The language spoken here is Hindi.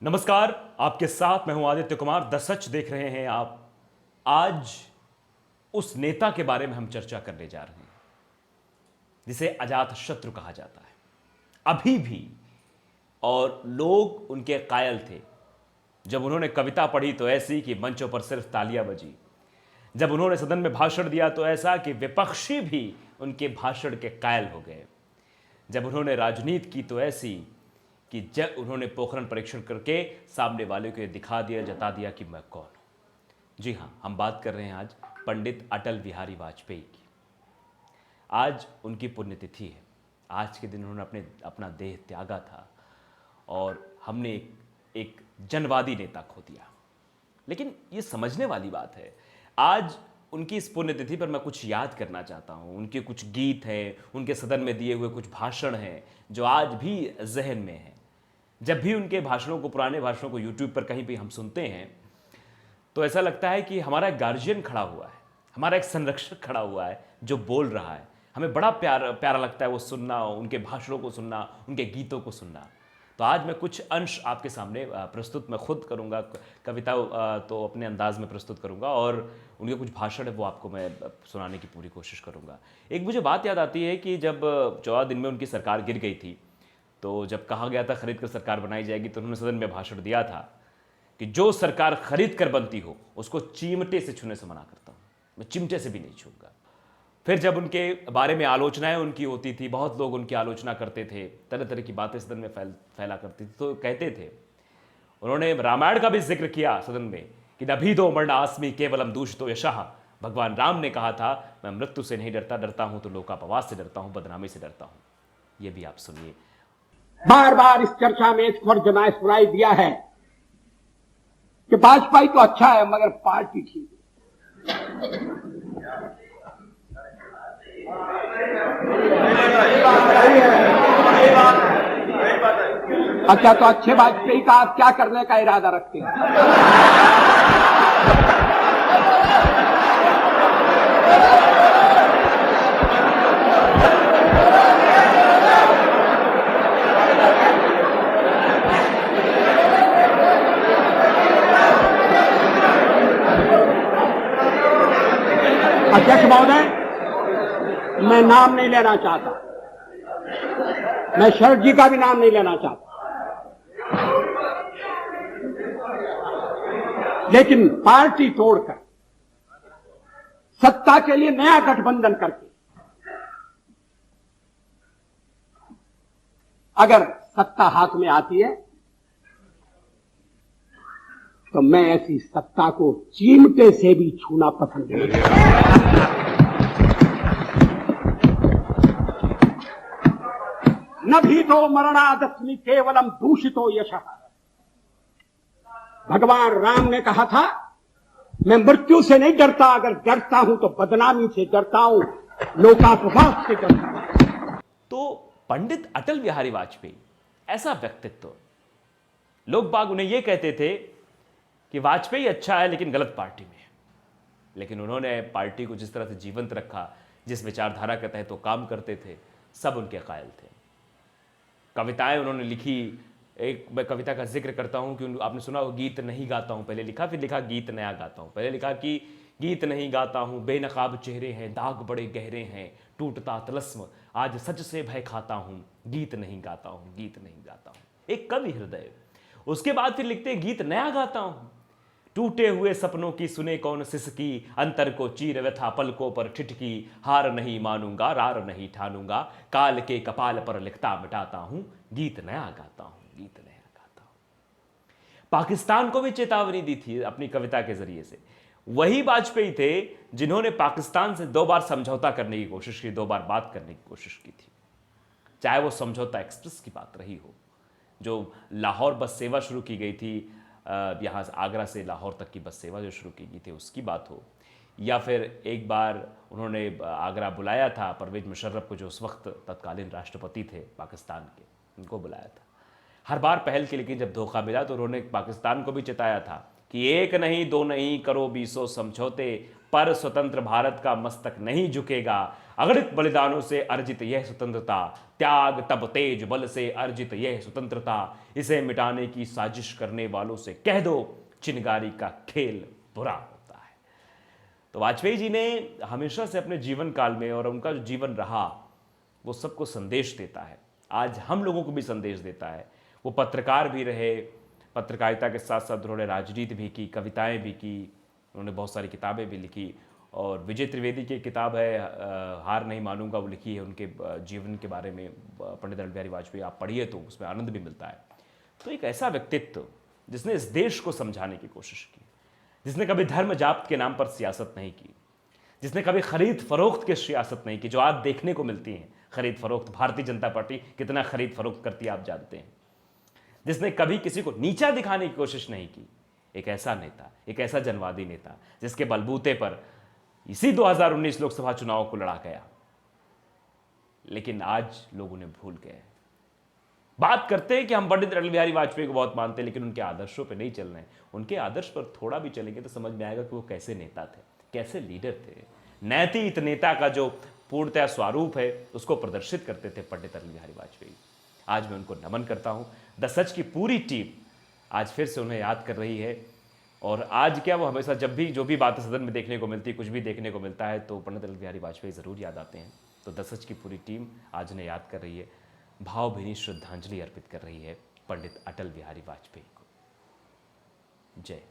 नमस्कार, आपके साथ मैं हूं आदित्य कुमार। द सच देख रहे हैं आप। आज उस नेता के बारे में हम चर्चा करने जा रहे हैं जिसे अजात शत्रु कहा जाता है। अभी भी और लोग उनके कायल थे। जब उन्होंने कविता पढ़ी तो ऐसी कि मंचों पर सिर्फ तालियां बजी। जब उन्होंने सदन में भाषण दिया तो ऐसा कि विपक्षी भी उनके भाषण के कायल हो गए। जब उन्होंने राजनीति की तो ऐसी कि जब उन्होंने पोखरण परीक्षण करके सामने वाले को ये दिखा दिया, जता दिया कि मैं कौन हूं। जी हां, हम बात कर रहे हैं आज पंडित अटल बिहारी वाजपेयी की। आज उनकी पुण्यतिथि है। आज के दिन उन्होंने अपना देह त्यागा था और हमने एक जनवादी नेता खो दिया। लेकिन ये समझने वाली बात है, आज उनकी इस पुण्यतिथि पर मैं कुछ याद करना चाहता हूँ। उनके कुछ गीत हैं, उनके सदन में दिए हुए कुछ भाषण हैं जो आज भी जहन में हैं। जब भी उनके भाषणों को, पुराने भाषणों को यूट्यूब पर कहीं भी हम सुनते हैं तो ऐसा लगता है कि हमारा एक गार्जियन खड़ा हुआ है, हमारा एक संरक्षक खड़ा हुआ है जो बोल रहा है। हमें बड़ा प्यारा लगता है वो सुनना, उनके भाषणों को सुनना, उनके गीतों को सुनना। तो आज मैं कुछ अंश आपके सामने प्रस्तुत मैं खुद करूंगा। कविता तो अपने अंदाज में प्रस्तुत करूंगा और उनके कुछ भाषण है वो आपको मैं सुनाने की पूरी कोशिश करूंगा। एक मुझे बात याद आती है कि जब 14 दिन में उनकी सरकार गिर गई थी तो जब कहा गया था खरीद कर सरकार बनाई जाएगी तो उन्होंने सदन में भाषण दिया था कि जो सरकार खरीद कर बनती हो उसको चिमटे से छूने से मना करता हूं, मैं चिमटे से भी नहीं छूंगा। फिर जब उनके बारे में आलोचनाएं उनकी होती थी, बहुत लोग उनकी आलोचना करते थे, तरह तरह की बातें सदन में फैला करती थी, तो कहते थे, उन्होंने रामायण का भी जिक्र किया सदन में कि नभीदो मरणास्मि केवलम दूषितो यशः। भगवान राम ने कहा था मैं मृत्यु से नहीं डरता, डरता हूं तो लोकापवाद से डरता हूं, बदनामी से डरता हूं। यह भी आप सुनिए। बार बार इस चर्चा में इस फर्ज जनाए सुनाई दिया है कि भाजपा तो अच्छा है मगर पार्टी ठीक है। अच्छा, तो अच्छे वाजपेयी का आप क्या करने का इरादा रखते हैं? अध्यक्ष महोदय, मैं नाम नहीं लेना चाहता, मैं शरद जी का भी नाम नहीं लेना चाहता, लेकिन पार्टी तोड़कर सत्ता के लिए नया गठबंधन करके अगर सत्ता हाथ में आती है तो मैं ऐसी सत्ता को चिमटे से भी छूना पसंद नहीं करता। नभीतो मरणादस्मि केवलम दूषितो यशः। भगवान राम ने कहा था मैं मृत्यु से नहीं डरता, अगर डरता हूं तो बदनामी से डरता हूं, लोकापवाद से डरता हूं। तो पंडित अटल बिहारी वाजपेयी ऐसा व्यक्तित्व, लोग बाग उन्हें यह कहते थे कि वाजपेयी अच्छा है लेकिन गलत पार्टी में है। लेकिन उन्होंने पार्टी को जिस तरह से जीवंत रखा, जिस विचारधारा के तहत वो काम करते थे, सब उनके कायल थे। कविताएं उन्होंने लिखी। एक मैं कविता का जिक्र करता हूं कि आपने सुना हो, गीत नहीं गाता हूं पहले लिखा, फिर लिखा गीत नया गाता हूं। पहले लिखा कि गीत नहीं गाता हूं, बेनकाब चेहरे हैं, दाग बड़े गहरे हैं, टूटता तलस्म आज सच से भय खाता हूं, गीत नहीं गाता हूं, गीत नहीं गाता हूं। एक कवि हृदय। उसके बाद फिर लिखते गीत नया गाता हूं, टूटे हुए सपनों की सुने कौन सिसकी, अंतर को चीर व्यथा पलकों पर ठिठकी, हार नहीं मानूंगा रार नहीं ठानूंगा, काल के कपाल पर लिखता मिटाता हूं, गीत नया गाता हूं, गीत नया गाता हूं। पाकिस्तान को भी चेतावनी दी थी अपनी कविता के जरिए से। वही वाजपेयी थे जिन्होंने पाकिस्तान से 2 बार समझौता करने की कोशिश की, 2 बार बात करने की कोशिश की थी। चाहे वो समझौता एक्सप्रेस की बात रही हो, जो लाहौर बस सेवा शुरू की गई थी, यहाँ से आगरा से लाहौर तक की बस सेवा जो शुरू की गई थी उसकी बात हो, या फिर एक बार उन्होंने आगरा बुलाया था परवेज मुशर्रफ को, जो उस वक्त तत्कालीन राष्ट्रपति थे पाकिस्तान के, उनको बुलाया था। हर बार पहल की, लेकिन जब धोखा मिला तो उन्होंने पाकिस्तान को भी चेताया था कि 1 नहीं 2 नहीं करो 20 समझौते, पर स्वतंत्र भारत का मस्तक नहीं झुकेगा। अगणित बलिदानों से अर्जित यह स्वतंत्रता, त्याग तप तेज बल से अर्जित यह स्वतंत्रता, इसे मिटाने की साजिश करने वालों से कह दो, चिनगारी का खेल बुरा होता है। तो वाजपेयी जी ने हमेशा से अपने जीवन काल में, और उनका जो जीवन रहा वो सबको संदेश देता है, आज हम लोगों को भी संदेश देता है। वो पत्रकार भी रहे, पत्रकारिता के साथ साथ उन्होंने राजनीति भी की, कविताएं भी की, उन्होंने बहुत सारी किताबें भी लिखी। और विजय त्रिवेदी की किताब है हार नहीं मानूंगा, वो लिखी है उनके जीवन के बारे में, पंडित अटल बिहारी वाजपेयी। आप पढ़िए तो उसमें आनंद भी मिलता है। तो एक ऐसा व्यक्तित्व जिसने इस देश को समझाने की कोशिश की, जिसने कभी धर्म जात के नाम पर सियासत नहीं की, जिसने कभी खरीद फरोख्त की सियासत नहीं की, जो आज देखने को मिलती है खरीद फरोख्त। भारतीय जनता पार्टी कितना खरीद फरोख्त करती है आप जानते हैं। जिसने कभी किसी को नीचा दिखाने की कोशिश नहीं की, एक ऐसा नेता, एक ऐसा जनवादी नेता जिसके बलबूते पर इसी 2019 लोकसभा चुनाव को लड़ा गया। लेकिन आज लोग उन्हें भूल गए। बात करते हैं कि हम पंडित अटल बिहारी वाजपेयी को बहुत मानते हैं, लेकिन उनके आदर्शों पे नहीं चल रहे हैं। उनके आदर्श पर थोड़ा भी चलेंगे तो समझ में आएगा कि वो कैसे नेता थे, कैसे लीडर थे। नैतिक नेता का जो पूर्णतः स्वरूप है उसको प्रदर्शित करते थे पंडित अटल बिहारी वाजपेयी। आज मैं उनको नमन करता हूं। द सच की पूरी टीम आज फिर से उन्हें याद कर रही है। और आज क्या, वो हमेशा जब भी जो भी बातें सदन में देखने को मिलती है, कुछ भी देखने को मिलता है, तो पंडित अटल बिहारी वाजपेयी ज़रूर याद आते हैं। तो द सच की पूरी टीम आज उन्हें याद कर रही है, भावभीनी श्रद्धांजलि अर्पित कर रही है पंडित अटल बिहारी वाजपेयी को। जय।